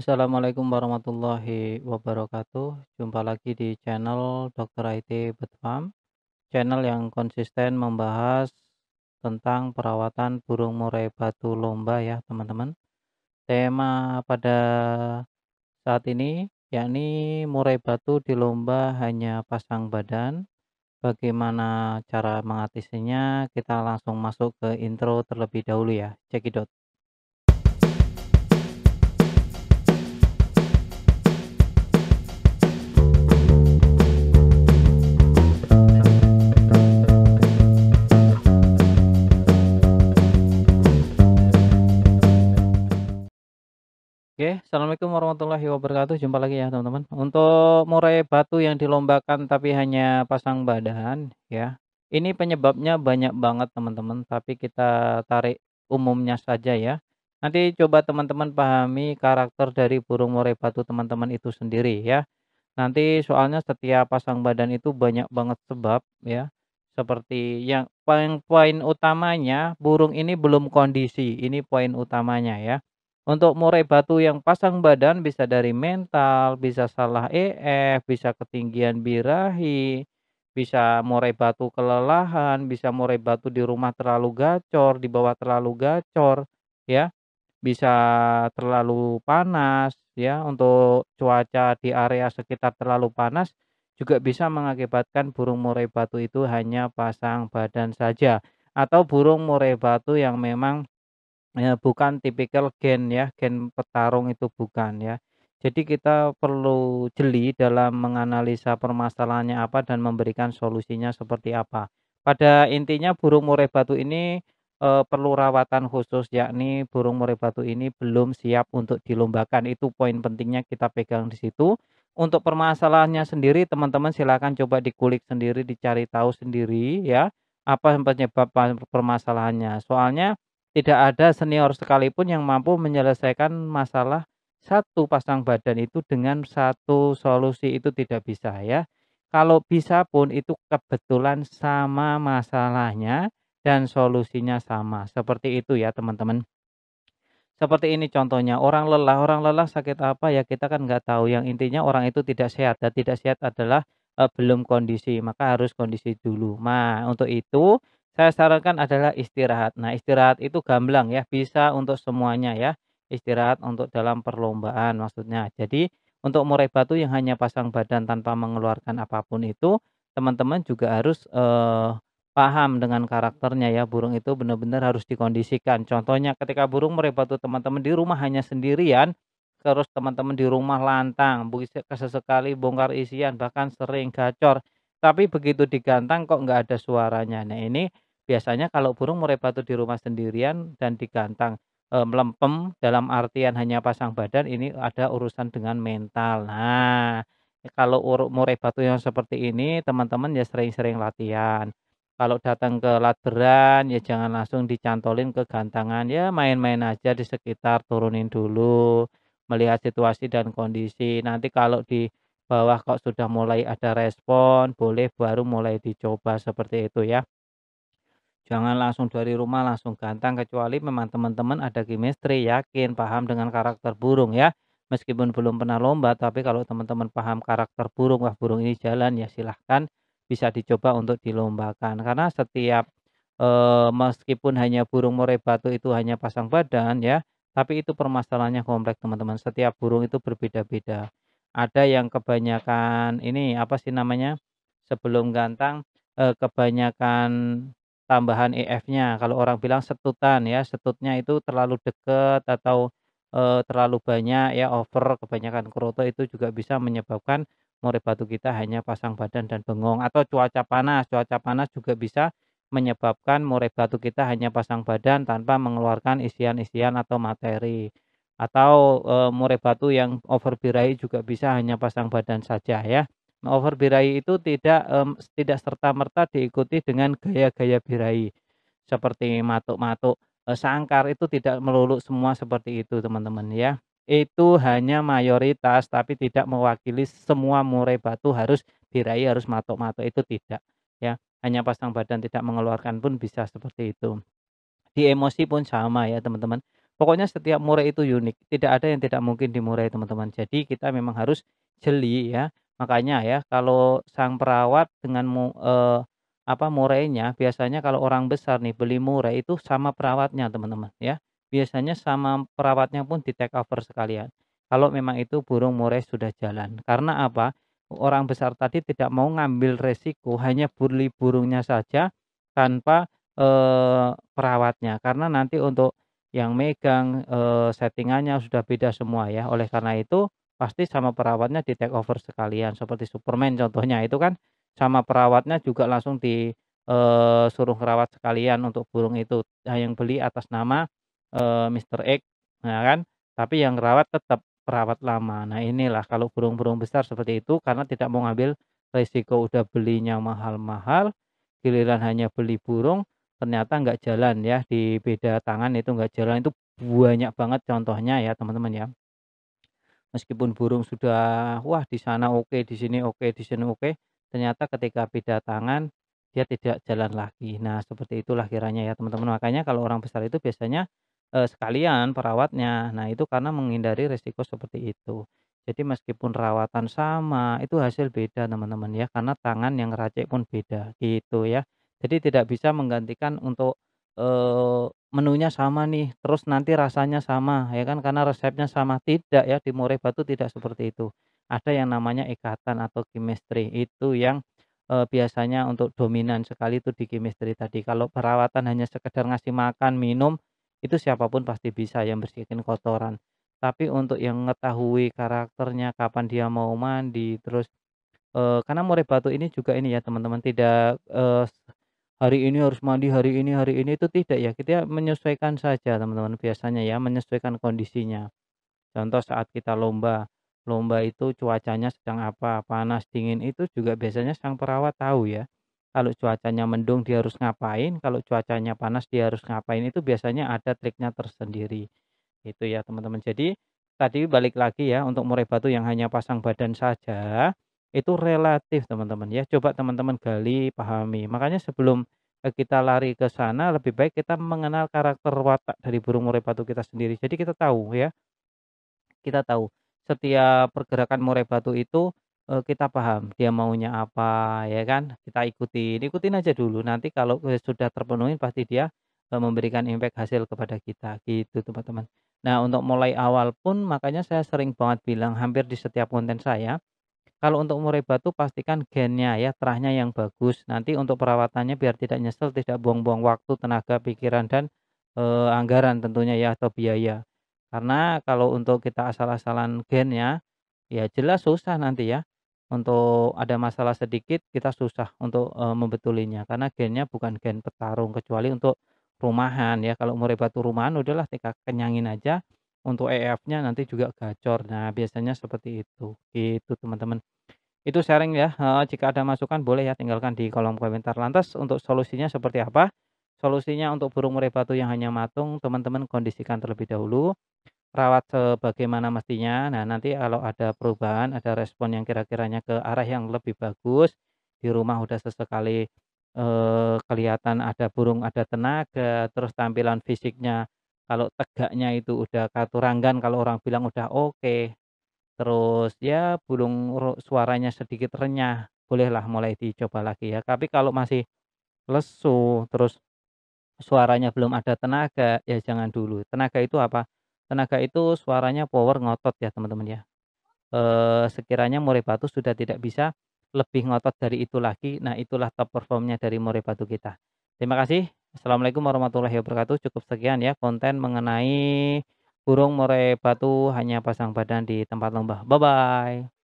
Assalamualaikum warahmatullahi wabarakatuh. Jumpa lagi di channel Dr. IT Bedfam, channel yang konsisten membahas tentang perawatan burung murai batu lomba ya teman-teman. Tema pada saat ini yakni murai batu di lomba hanya pasang badan. Bagaimana cara mengatasinya? Kita langsung masuk ke intro terlebih dahulu ya. Cekidot. Oke, assalamualaikum warahmatullahi wabarakatuh. Jumpa lagi ya teman-teman. Untuk murai batu yang dilombakan tapi hanya pasang badan, ya. Ini penyebabnya banyak banget teman-teman. Tapi kita tarik umumnya saja ya. Nanti coba teman-teman pahami karakter dari burung murai batu teman-teman itu sendiri ya. Nanti soalnya setiap pasang badan itu banyak banget sebab ya. Seperti yang poin utamanya burung ini belum kondisi. Ini poin utamanya ya. Untuk murai batu yang pasang badan bisa dari mental, bisa salah EF, bisa ketinggian birahi, bisa murai batu kelelahan, bisa murai batu di rumah terlalu gacor, di bawah terlalu gacor, ya. Bisa terlalu panas, ya. Untuk cuaca di area sekitar terlalu panas juga bisa mengakibatkan burung murai batu itu hanya pasang badan saja. Atau burung murai batu yang memang bukan tipikal gen ya, gen petarung itu bukan ya. Jadi kita perlu jeli dalam menganalisa permasalahannya apa dan memberikan solusinya seperti apa. Pada intinya burung murai batu ini, perlu rawatan khusus yakni burung murai batu ini belum siap untuk dilombakan, itu poin pentingnya kita pegang di situ. Untuk permasalahannya sendiri teman-teman silakan coba dikulik sendiri, dicari tahu sendiri ya, apa penyebab permasalahannya. Soalnya tidak ada senior sekalipun yang mampu menyelesaikan masalah satu pasang badan itu dengan satu solusi, itu tidak bisa ya. Kalau bisa pun itu kebetulan sama masalahnya dan solusinya sama, seperti itu ya teman-teman. Seperti ini contohnya, orang lelah sakit apa ya kita kan nggak tahu, yang intinya orang itu tidak sehat dan tidak sehat adalah, belum kondisi, maka harus kondisi dulu. Nah, untuk itu saya sarankan adalah istirahat. Nah, istirahat itu gamblang ya, bisa untuk semuanya ya, istirahat untuk dalam perlombaan maksudnya. Jadi, untuk murai batu yang hanya pasang badan tanpa mengeluarkan apapun itu, teman-teman juga harus, paham dengan karakternya ya, burung itu benar-benar harus dikondisikan. Contohnya ketika burung murai batu teman-teman di rumah hanya sendirian, terus teman-teman di rumah lantang, sesekali bongkar isian, bahkan sering gacor. Tapi begitu digantang kok nggak ada suaranya. Nah ini biasanya kalau burung murai batu di rumah sendirian dan digantang, melempem dalam artian hanya pasang badan, ini ada urusan dengan mental. Nah, kalau murai batu yang seperti ini teman-teman ya sering-sering latihan. Kalau datang ke latberan, ya jangan langsung dicantolin ke gantangan, ya main-main aja di sekitar, turunin dulu, melihat situasi dan kondisi. Nanti kalau di bawah kok sudah mulai ada respon, boleh baru mulai dicoba seperti itu ya. Jangan langsung dari rumah langsung gantang kecuali memang teman-teman ada chemistry, yakin, paham dengan karakter burung ya. Meskipun belum pernah lomba, tapi kalau teman-teman paham karakter burung, wah burung ini jalan ya silahkan bisa dicoba untuk dilombakan. Karena setiap meskipun hanya burung murai batu itu hanya pasang badan ya, tapi itu permasalahannya kompleks teman-teman. Setiap burung itu berbeda-beda. Ada yang kebanyakan ini apa sih namanya? Sebelum gantang kebanyakan tambahan EF-nya, kalau orang bilang setutan ya, setutnya itu terlalu dekat atau, terlalu banyak ya, over, kebanyakan kroto itu juga bisa menyebabkan murai batu kita hanya pasang badan dan bengong, atau cuaca panas juga bisa menyebabkan murai batu kita hanya pasang badan tanpa mengeluarkan isian-isian atau materi. Atau, murai batu yang over birahi juga bisa hanya pasang badan saja ya. Over birahi itu tidak serta-merta diikuti dengan gaya-gaya birahi, seperti matuk-matuk, sangkar itu tidak melulu semua seperti itu teman-teman ya. Itu hanya mayoritas tapi tidak mewakili semua murai batu harus birahi, harus matuk-matuk, itu tidak, ya. Hanya pasang badan tidak mengeluarkan pun bisa seperti itu. Di emosi pun sama ya teman-teman. Pokoknya setiap murai itu unik, tidak ada yang tidak mungkin dimurai teman-teman. Jadi kita memang harus jeli ya. Makanya ya kalau sang perawat dengan murainya biasanya kalau orang besar nih beli murai itu sama perawatnya teman-teman ya. Biasanya sama perawatnya pun di-take over sekalian. Kalau memang itu burung murai sudah jalan. Karena apa? Orang besar tadi tidak mau ngambil resiko hanya beli burungnya saja tanpa, perawatnya. Karena nanti untuk yang megang, settingannya sudah beda semua ya. Oleh karena itu, pasti sama perawatnya di-take over sekalian, seperti Superman contohnya itu kan sama perawatnya juga langsung suruh ngerawat sekalian untuk burung itu. Nah, yang beli atas nama, Mister X, nah kan, tapi yang ngerawat tetap perawat lama. Nah, inilah kalau burung-burung besar seperti itu karena tidak mau ngambil resiko udah belinya mahal-mahal, giliran hanya beli burung ternyata nggak jalan ya, di beda tangan itu nggak jalan, itu banyak banget contohnya ya teman-teman ya. Meskipun burung sudah, wah di sana oke, di sini oke, di sini oke, ternyata ketika beda tangan, dia tidak jalan lagi. Nah seperti itulah kiranya ya teman-teman. Makanya kalau orang besar itu biasanya, sekalian perawatnya. Nah itu karena menghindari resiko seperti itu. Jadi meskipun rawatan sama, itu hasil beda teman-teman ya, karena tangan yang ngeracik pun beda, gitu ya. Jadi tidak bisa menggantikan untuk, menunya sama nih, terus nanti rasanya sama, ya kan, karena resepnya sama. Tidak ya, di murai batu tidak seperti itu. Ada yang namanya ikatan atau chemistry, itu yang, biasanya untuk dominan sekali itu di chemistry tadi. Kalau perawatan hanya sekedar ngasih makan, minum, itu siapapun pasti bisa yang bersihin kotoran. Tapi untuk yang mengetahui karakternya, kapan dia mau mandi, terus karena murai batu ini juga ini ya teman-teman, tidak, hari ini harus mandi, hari ini, itu tidak ya, kita menyesuaikan saja teman-teman biasanya ya, menyesuaikan kondisinya. Contoh saat kita lomba, lomba itu cuacanya sedang apa, panas, dingin, itu juga biasanya sang perawat tahu ya. Kalau cuacanya mendung dia harus ngapain, kalau cuacanya panas dia harus ngapain, itu biasanya ada triknya tersendiri. Itu ya teman-teman. Jadi tadi balik lagi ya untuk murai batu yang hanya pasang badan saja, itu relatif teman-teman ya. Coba teman-teman gali, pahami. Makanya sebelum, kita lari ke sana lebih baik kita mengenal karakter watak dari burung murai batu kita sendiri. Jadi kita tahu ya, kita tahu setiap pergerakan murai batu itu, kita paham dia maunya apa ya kan, kita ikutin, ikutin aja dulu nanti kalau, sudah terpenuhi pasti dia, memberikan impact hasil kepada kita gitu teman-teman. Nah untuk mulai awal pun makanya saya sering banget bilang hampir di setiap konten saya, kalau untuk murai batu pastikan gennya ya, terahnya yang bagus, nanti untuk perawatannya biar tidak nyesel, tidak buang-buang waktu, tenaga, pikiran, dan, anggaran tentunya ya atau biaya. Karena kalau untuk kita asal-asalan gennya, ya jelas susah nanti ya, untuk ada masalah sedikit kita susah untuk, membetulinya karena gennya bukan gen petarung, kecuali untuk rumahan ya, kalau murai batu rumahan udahlah kita kenyangin aja, untuk EF-nya nanti juga gacor. Nah biasanya seperti itu, gitu teman-teman. Itu sharing ya, heeh, jika ada masukan boleh ya tinggalkan di kolom komentar. Lantas untuk solusinya seperti apa? Solusinya untuk burung murai batu yang hanya matung, teman-teman kondisikan terlebih dahulu, rawat sebagaimana mestinya. Nah, nanti kalau ada perubahan, ada respon yang kira-kiranya ke arah yang lebih bagus, di rumah udah sesekali, kelihatan ada burung, ada tenaga, terus tampilan fisiknya kalau tegaknya itu udah katuranggan, kalau orang bilang udah oke. Terus ya suaranya sedikit renyah, bolehlah mulai dicoba lagi ya. Tapi kalau masih lesu, terus suaranya belum ada tenaga, ya jangan dulu. Tenaga itu apa? Tenaga itu suaranya power ngotot ya teman-teman ya. Sekiranya murai batu sudah tidak bisa lebih ngotot dari itu lagi, nah itulah top performnya dari murai batu kita. Terima kasih. Assalamualaikum warahmatullahi wabarakatuh. Cukup sekian ya konten mengenai burung murai batu hanya pasang badan di tempat lomba. Bye-bye.